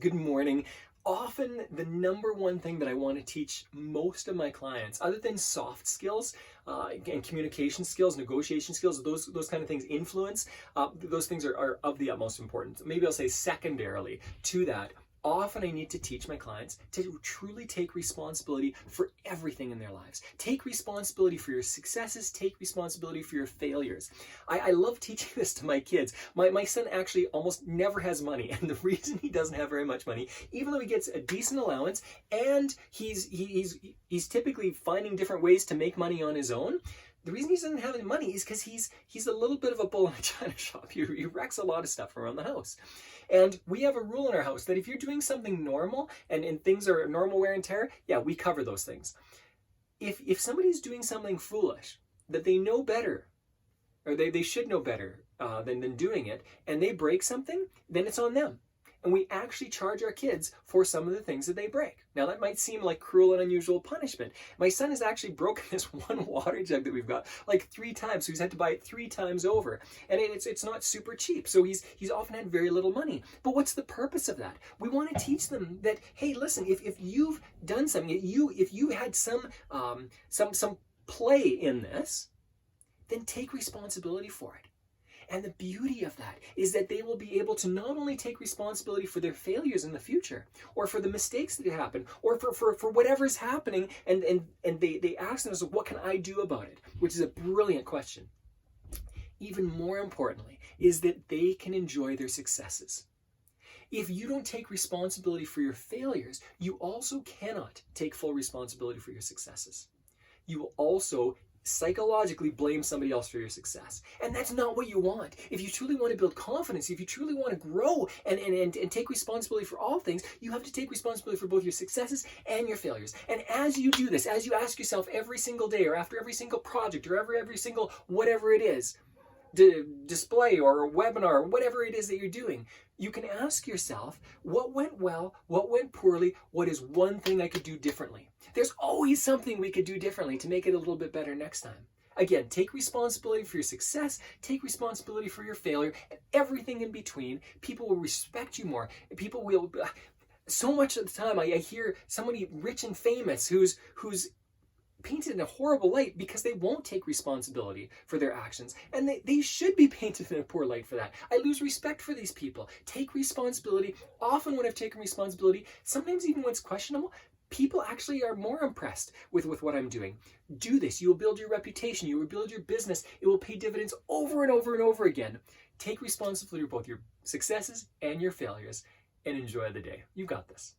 Good morning. Often the number one thing that I want to teach most of my clients, other than soft skills and communication skills, negotiation skills, those kind of things, influence, those things are of the utmost importance. Maybe I'll say secondarily to that. Often I need to teach my clients to truly take responsibility for everything in their lives. Take responsibility for your successes, take responsibility for your failures. I love teaching this to my kids. My son actually almost never has money, and the reason he doesn't have very much money, even though he gets a decent allowance and he's typically finding different ways to make money on his own, the reason he doesn't have any money is because he's a little bit of a bull in a china shop. He wrecks a lot of stuff around the house. And we have a rule in our house that if you're doing something normal and things are normal wear and tear, yeah, we cover those things. If somebody's doing something foolish that they know better, or they should know better than doing it, and they break something, then it's on them. And we actually charge our kids for some of the things that they break. Now that might seem like cruel and unusual punishment. My son has actually broken this one water jug that we've got like 3 times, so he's had to buy it 3 times over. And it's not super cheap, so he's often had very little money. But what's the purpose of that? We want to teach them that, hey, listen, if you've done something, if you had some play in this, then take responsibility for it. And the beauty of that is that they will be able to not only take responsibility for their failures in the future, or for the mistakes that happen, or for whatever's happening, and they ask themselves, what can I do about it? Which is a brilliant question. Even more importantly, is that they can enjoy their successes. If you don't take responsibility for your failures, you also cannot take full responsibility for your successes. You will also psychologically blame somebody else for your success. And that's not what you want. If you truly want to build confidence, if you truly want to grow and take responsibility for all things, you have to take responsibility for both your successes and your failures. And as you do this, as you ask yourself every single day or after every single project or every single whatever it is, display or a webinar or whatever it is that you're doing, you can ask yourself, what went well, what went poorly, what is one thing I could do differently? There's always something we could do differently to make it a little bit better next time. Again, take responsibility for your success, take responsibility for your failure, and everything in between. People will respect you more. People will, so much of the time I hear somebody rich and famous who's painted in a horrible light because they won't take responsibility for their actions. And they should be painted in a poor light for that. I lose respect for these people. Take responsibility. Often when I've taken responsibility, sometimes even when it's questionable, people actually are more impressed with what I'm doing. Do this. You will build your reputation. You will build your business. It will pay dividends over and over and over again. Take responsibility for both your successes and your failures and enjoy the day. You got this.